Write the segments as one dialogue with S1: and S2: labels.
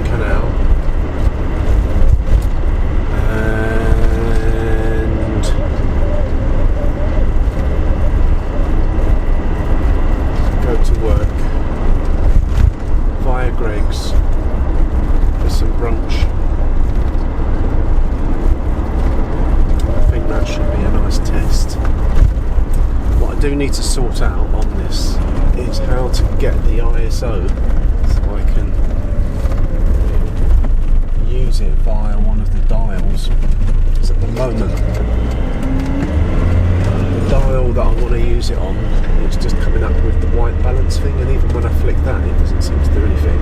S1: Suction Canal, and go to work via Greg's for some brunch. I think that should be a nice test. What I do need to sort out on this is how to get the ISO so I can use it via one of the dials, because at the moment the dial that I want to use it on, it's just coming up with the white balance thing, and even when I flick that it doesn't seem to do anything.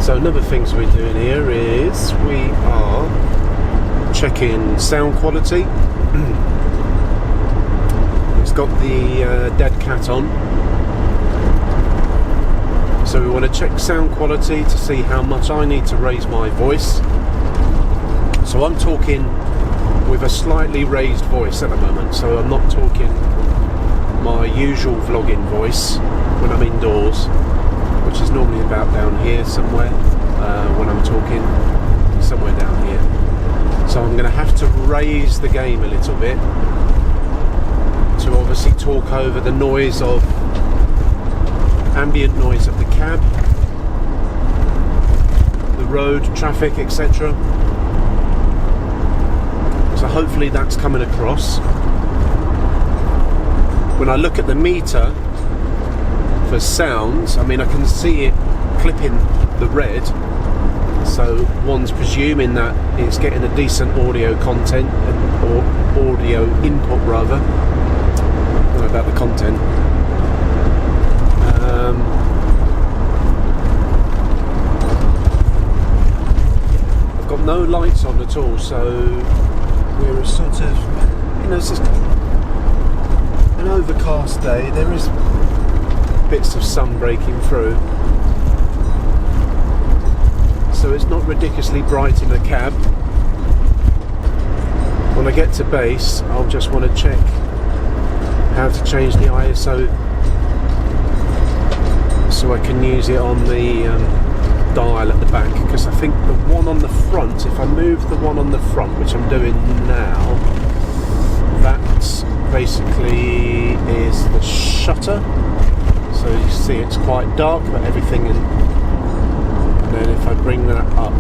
S1: So another things we're doing here is we are checking sound quality. It's got the dead cat on, so we want to check sound quality to see how much I need to raise my voice. So I'm talking with a slightly raised voice at the moment, so I'm not talking my usual vlogging voice when I'm indoors, which is normally about down here somewhere. When I'm talking, somewhere down here. So I'm going to have to raise the game a little bit to obviously talk over the noise of ambient noise of the cab, the road, traffic, etc. So hopefully that's coming across. When I look at the meter for sounds, I mean I can see it clipping the red, so one's presuming that it's getting a decent audio content, or audio input rather. I don't know about the content. I've got no lights on at all, so we're a sort of, you know, it's just an overcast day. There is bits of sun breaking through, so it's not ridiculously bright in the cab. When I get to base, I'll just want to check how to change the ISO so I can use it on the dial at the back, because I think the one on the front, if I move the one on the front, which I'm doing now, that basically is the shutter. So you see it's quite dark, but everything in. And then if I bring that up,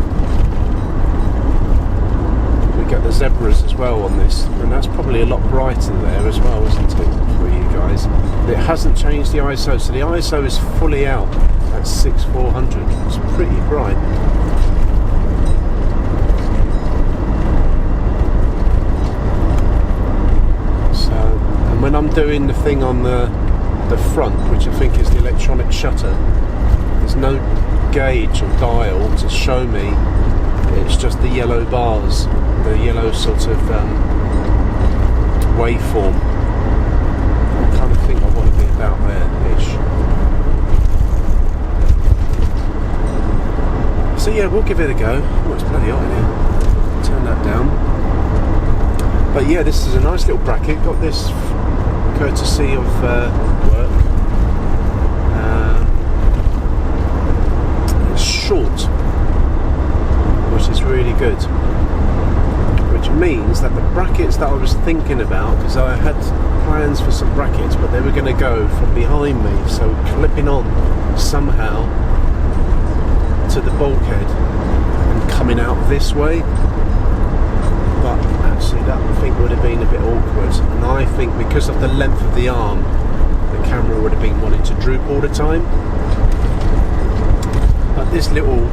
S1: we get the zebras as well on this, and that's probably a lot brighter there as well, isn't it, for you guys? It hasn't changed the ISO, so the ISO is fully out at 6400. It's pretty bright. So, and when I'm doing the thing on the front, which I think is the electronic shutter, there's no gauge or dial to show me. It's just the yellow bars, the yellow sort of waveform. I kind of think I want to be about there-ish. So yeah, we'll give it a go. Oh, it's bloody hot in here. Turn that down. But yeah, this is a nice little bracket. Got this courtesy of work. It's short, which is really good. Which means that the brackets that I was thinking about, because I had plans for some brackets, but they were going to go from behind me, so clipping on somehow to the bulkhead and coming out this way. But actually that I think would have been a bit awkward, and I think because of the length of the arm, the camera would have been wanting to droop all the time. But this little,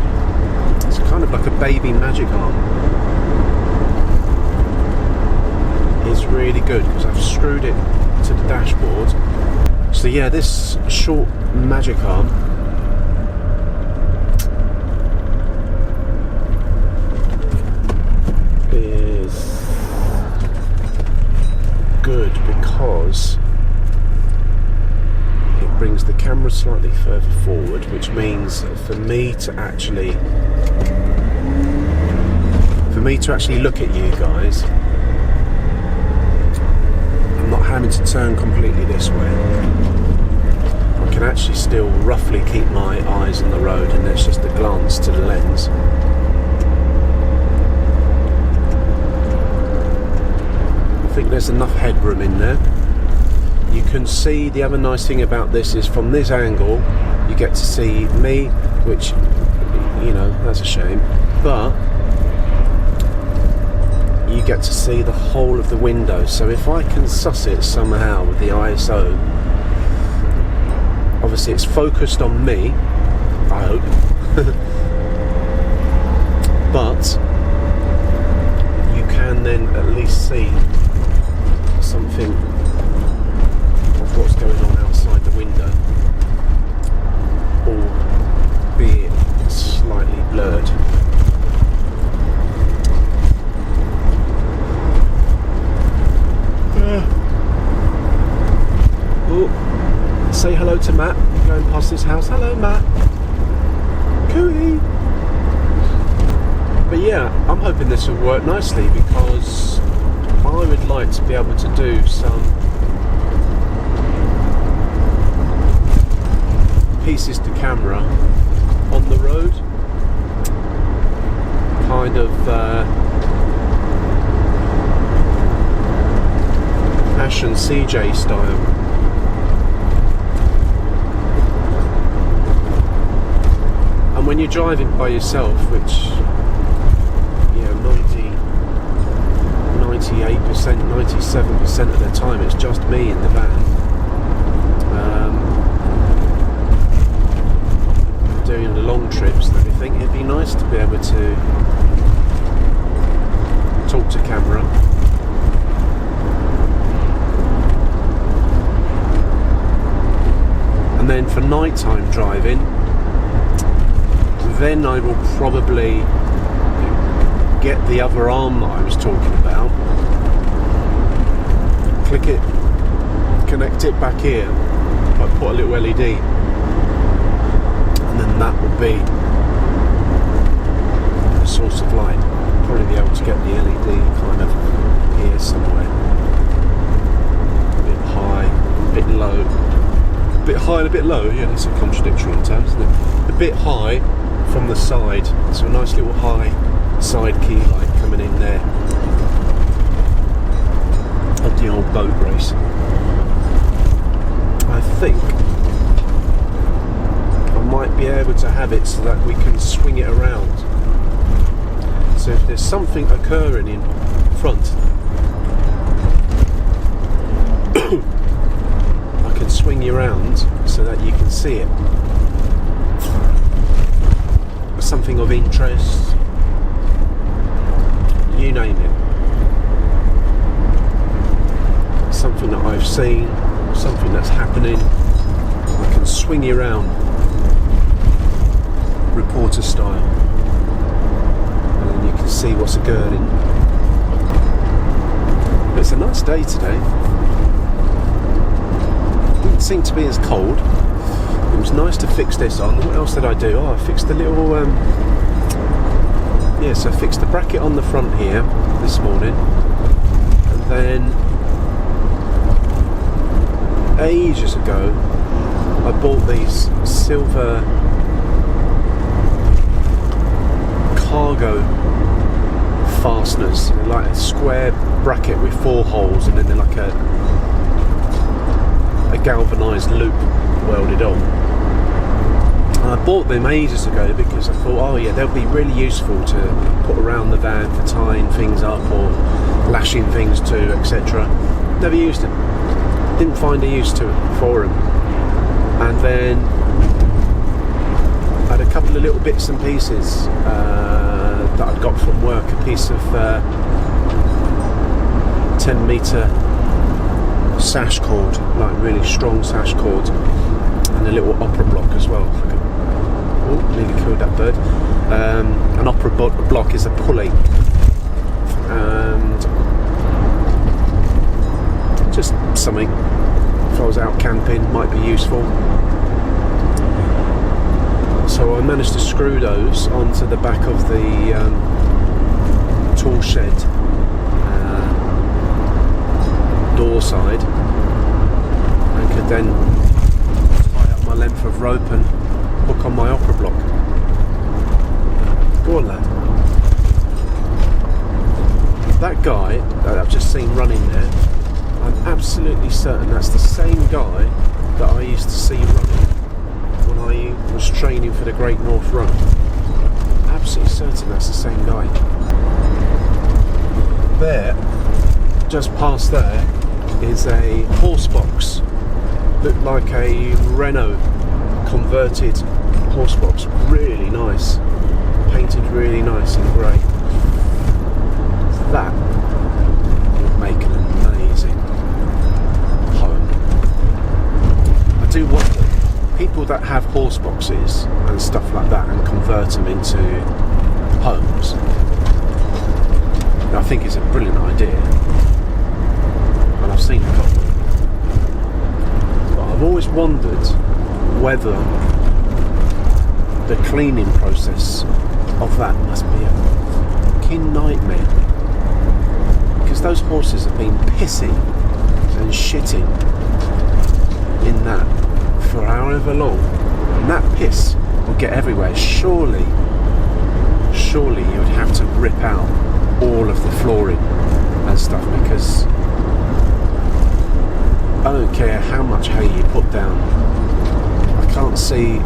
S1: it's kind of like a baby magic arm, is really good because I've screwed it to the dashboard. So yeah, this short magic arm is good because it brings the camera slightly further forward, which means for me to actually look at you guys, I'm not having to turn completely this way. I can actually still roughly keep my eyes on the road, and it's just a glance to the lens. I think there's enough headroom in there. You can see, the other nice thing about this is from this angle you get to see me, which, you know, that's a shame, but you get to see the whole of the window. So if I can suss it somehow with the ISO, obviously it's focused on me, I hope, but you can then at least see something of what's going on outside the window, albeit slightly blurred. Say hello to Matt, going past his house. Hello, Matt. Cooey. But yeah, I'm hoping this will work nicely, because I would like to be able to do some pieces to camera on the road, kind of Ash and CJ style. And when you're driving by yourself, which, you know, 98%, 97% of the time it's just me in the van, doing the long trips and everything, it'd be nice to be able to talk to camera. And then for nighttime driving, then I will probably get the other arm that I was talking about, click it, connect it back here, I put a little LED, and then that will be the source of light. Probably be able to get the LED kind of here somewhere, a bit high, a bit low, a bit high and a bit low. Yeah, that's a contradictory in terms, isn't it? A bit high from the side, so a nice little high side key light coming in there of the old boat race. I think I might be able to have it so that we can swing it around. So if there's something occurring in front, I can swing you around so that you can see it. Something of interest, you name it, something that I've seen, something that's happening, I can swing you around reporter style, and then you can see what's occurring. But it's a nice day today. Didn't seem to be as cold. It was nice to fix this on. What else did I do? Oh, I fixed the little so I fixed the bracket on the front here this morning, and then ages ago I bought these silver cargo fasteners, like a square bracket with 4 holes, and then they're like a galvanised loop welded on. And I bought them ages ago because I thought, oh yeah, they'll be really useful to put around the van for tying things up or lashing things to, etc. Never used it. Didn't find a use to it for them. And then I had a couple of little bits and pieces that I'd got from work. A piece of 10 metre sash cord, like really strong sash cord, and a little opera block as well. Oh, nearly killed that bird. An opera block is a pulley, and just something if I was out camping might be useful. So I managed to screw those onto the back of the tool shed door side, and could then tie up my my length of rope and hook on my opera block. Go on, lad. That guy that I've just seen running there, I'm absolutely certain that's the same guy that I used to see running when I was training for the Great North Run. Absolutely certain that's the same guy. There, just past there, is a horse box. Looked like a Renault converted horse box. Really nice. Painted really nice in grey. That would make an amazing home. I do wonder, people that have horse boxes and stuff like that and convert them into homes, I think it's a brilliant idea, and I've seen a couple, but I've always wondered whether the cleaning process of that must be a fucking nightmare, because those horses have been pissing and shitting in that for however long, and that piss will get everywhere. Surely you would have to rip out all of the flooring and stuff, because I don't care how much hay you put down, I can't see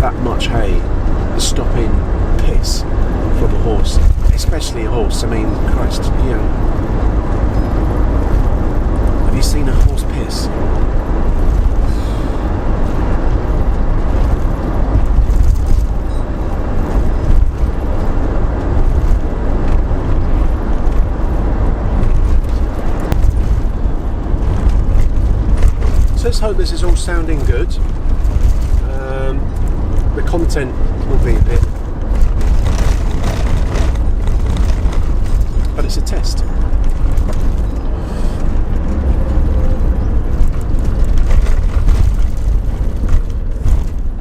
S1: that much hay stopping piss from a horse, especially a horse. I mean, Christ, you know, have you seen a horse piss? Let's hope this is all sounding good. The content will be a bit, but it's a test.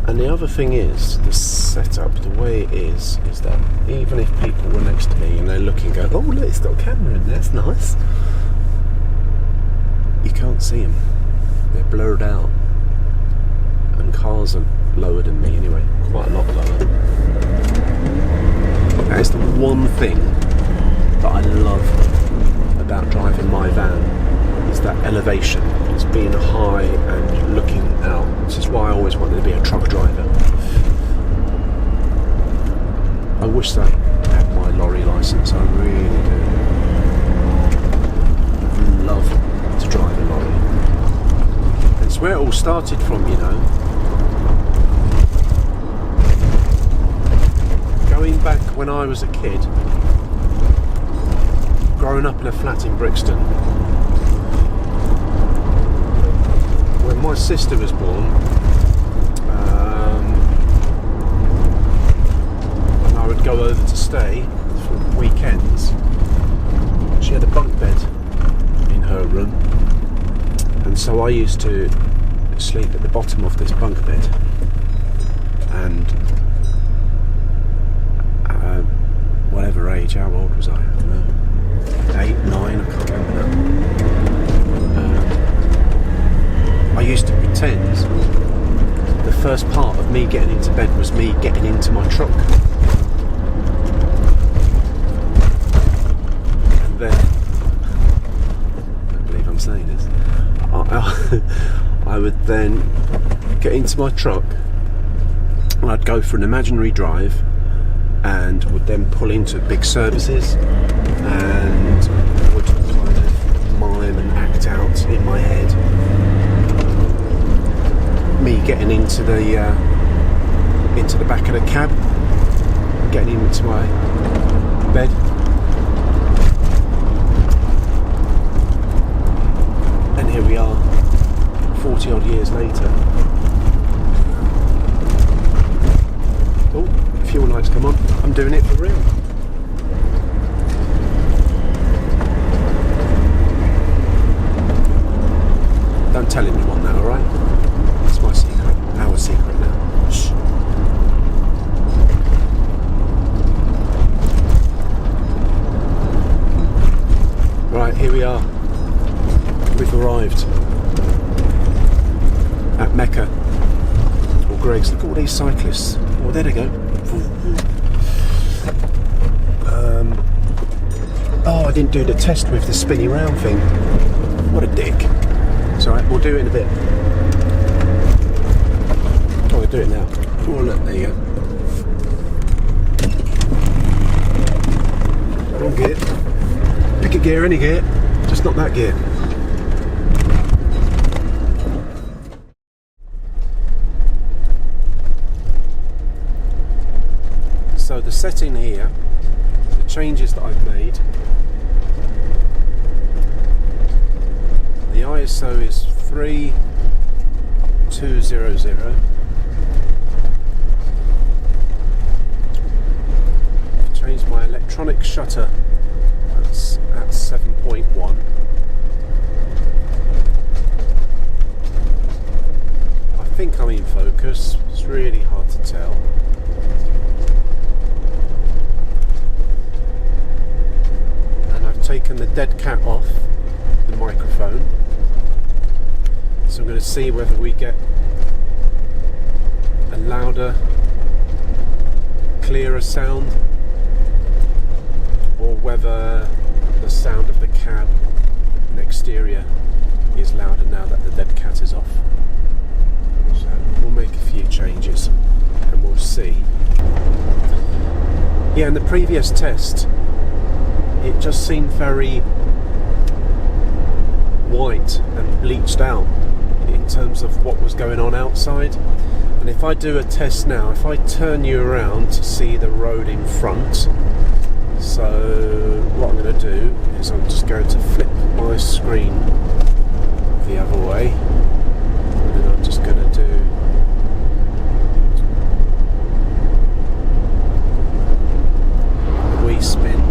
S1: And the other thing is, the setup, the way it is that even if people were next to me and they're looking, going, "Oh look, it's got a camera in there, that's nice," you can't see them. They're blurred out, and cars are lower than me anyway, quite a lot lower. That is the one thing that I love about driving my van, is that elevation. It's being high and looking out. This is why I always wanted to be a truck driver. I wish I had my lorry licence, I really do. I'd love to drive a lorry. It's where it all started from, you know. Going back when I was a kid, growing up in a flat in Brixton, when my sister was born, and I would go over to stay for weekends, she had a bunk bed in her room. And so I used to sleep at the bottom of this bunk bed, and whatever age, how old was I? I don't know, 8, 9, I can't remember now. I used to pretend the first part of me getting into bed was me getting into my truck, and then, I don't believe I'm saying this, I would then get into my truck and I'd go for an imaginary drive and would then pull into big services and would kind of mime and act out in my head me getting into the back of the cab, getting into my bed. And here we are, 40 odd years later. Oh, fuel lights come on. I'm doing it for real. Don't tell anyone that, alright? It's my secret. Our secret now. Shh. Right, here we are. We've arrived. Rebecca or Greg's. Look at all these cyclists. Oh, there they go. Oh, I didn't do the test with the spinny round thing. What a dick. It's alright, we'll do it in a bit. Oh, we'll do it now. Oh, look, there you go. Wrong gear. Pick a gear, any gear. Just not that gear. So the setting here, the changes that I've made, the ISO is 3200. I've changed my electronic shutter, that's at 7.1. I think I'm in focus, it's really hard to tell. Taken the dead cat off the microphone, so I'm going to see whether we get a louder, clearer sound, or whether the sound of the cab and exterior is louder now that the dead cat is off. So we'll make a few changes and we'll see. Yeah, in the previous test it just seemed very white and bleached out in terms of what was going on outside. And if I do a test now, if I turn you around to see the road in front, so what I'm going to do is I'm just going to flip my screen the other way, and then I'm just going to do a wee spin.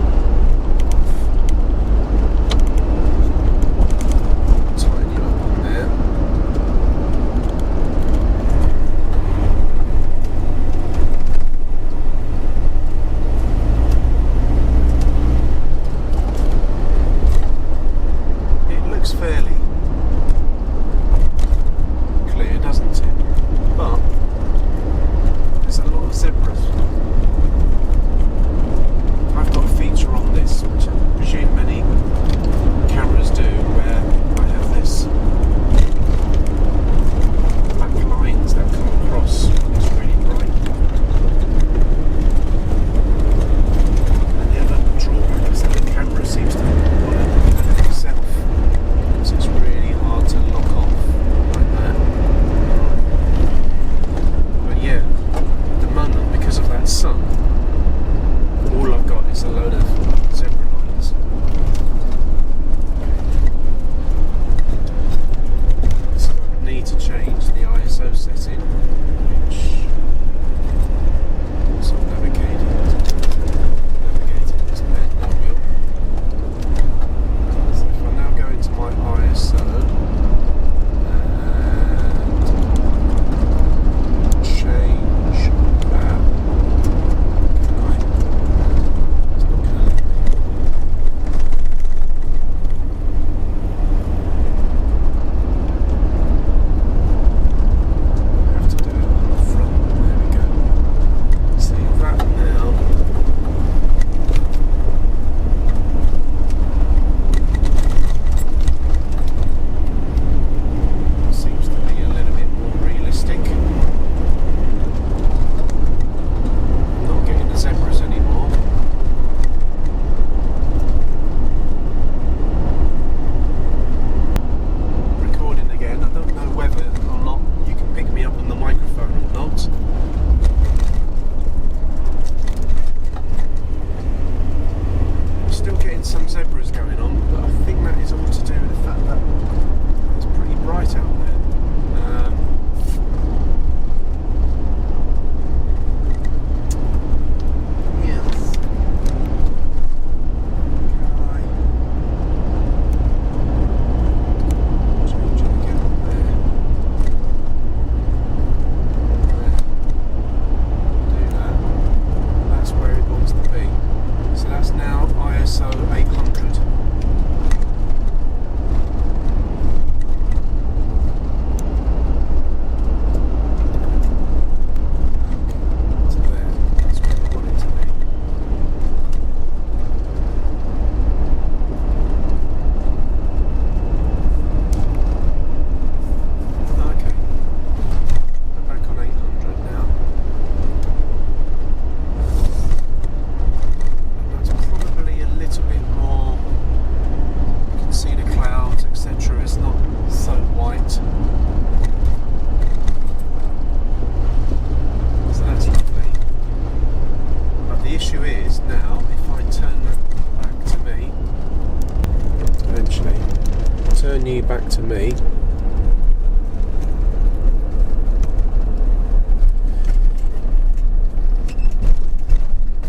S1: me.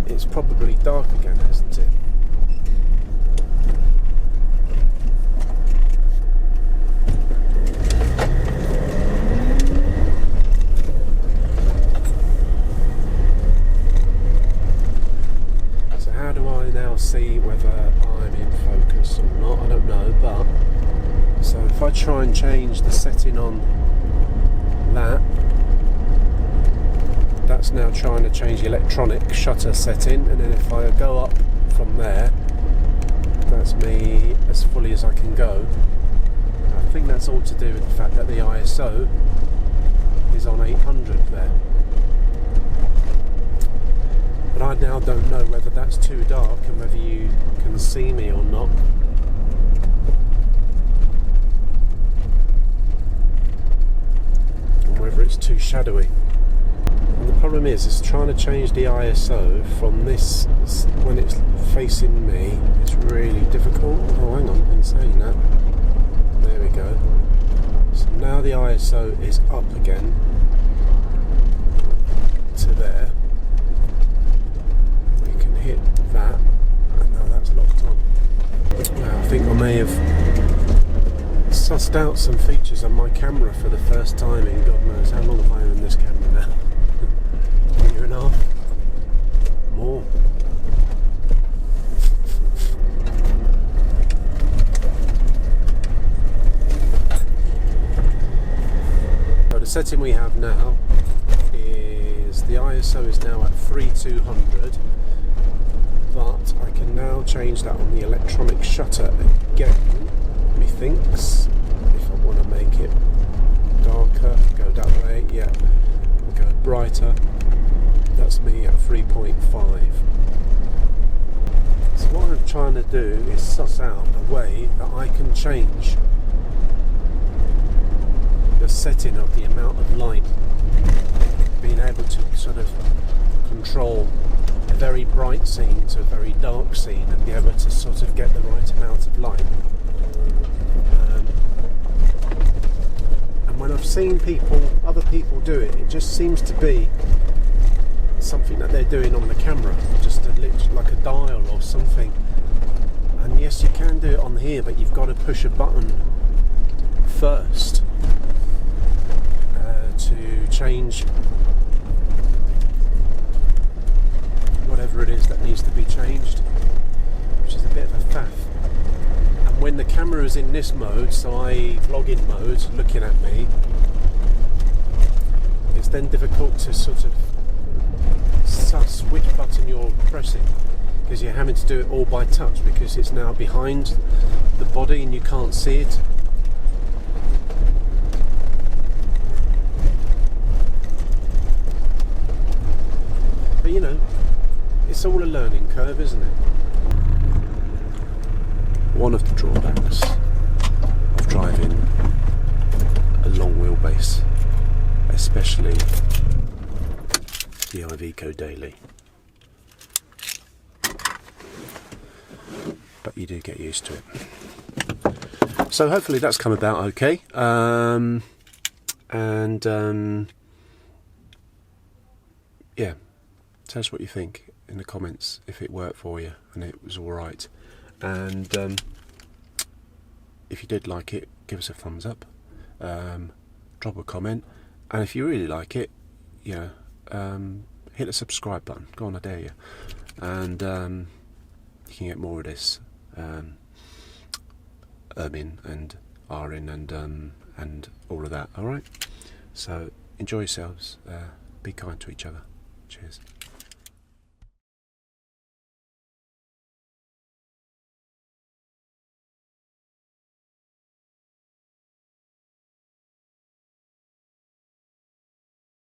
S1: It's probably dark again, isn't it? So how do I now see whether I'm in focus or not? I don't know, but so if I try and change the setting on that, that's now trying to change the electronic shutter setting, and then if I go up from there, that's me as fully as I can go. I think that's all to do with the fact that the ISO is on 800 there. But I now don't know whether that's too dark and whether you can see me or not. And whether it's too shadowy. And the problem is, it's trying to change the ISO from this, when it's facing me, it's really difficult. Oh, hang on, in saying that. There we go. So now the ISO is up again to there. We can hit that, and now that's locked on. Now, I think I may have sussed out some features on my camera for the first time in God knows how long have I owned this camera now. A year and a half. More. So the setting we have now is the ISO is now at 3200, but I can now change that on the electronic shutter again, methinks. If I want to make it darker, go that way, yeah, go brighter. That's me at 3.5. So what I'm trying to do is suss out a way that I can change the setting of the amount of light, being able to sort of control a very bright scene to a very dark scene and be able to sort of get the right amount of light. And when I've seen other people do it, it just seems to be something that they're doing on the camera, just like a dial or something. And yes, you can do it on here, but you've got to push a button first to change whatever it is that needs to be changed, which is a bit of a faff. And when the camera is in this mode, so i.e. vlogging mode, looking at me, it's then difficult to sort of suss which button you're pressing, because you're having to do it all by touch because it's now behind the body and you can't see it. But you know, it's all a learning curve, isn't it? One of the drawbacks of driving a long wheelbase, especially the Iveco Daily. But you do get used to it. So hopefully that's come about okay. Yeah, tell us what you think in the comments if it worked for you and it was alright. And if you did like it, give us a thumbs up, drop a comment, and if you really like it, you know, hit the subscribe button. Go on, I dare you. And you can get more of this ermine and Arin and all of that. All right. So enjoy yourselves. Be kind to each other. Cheers.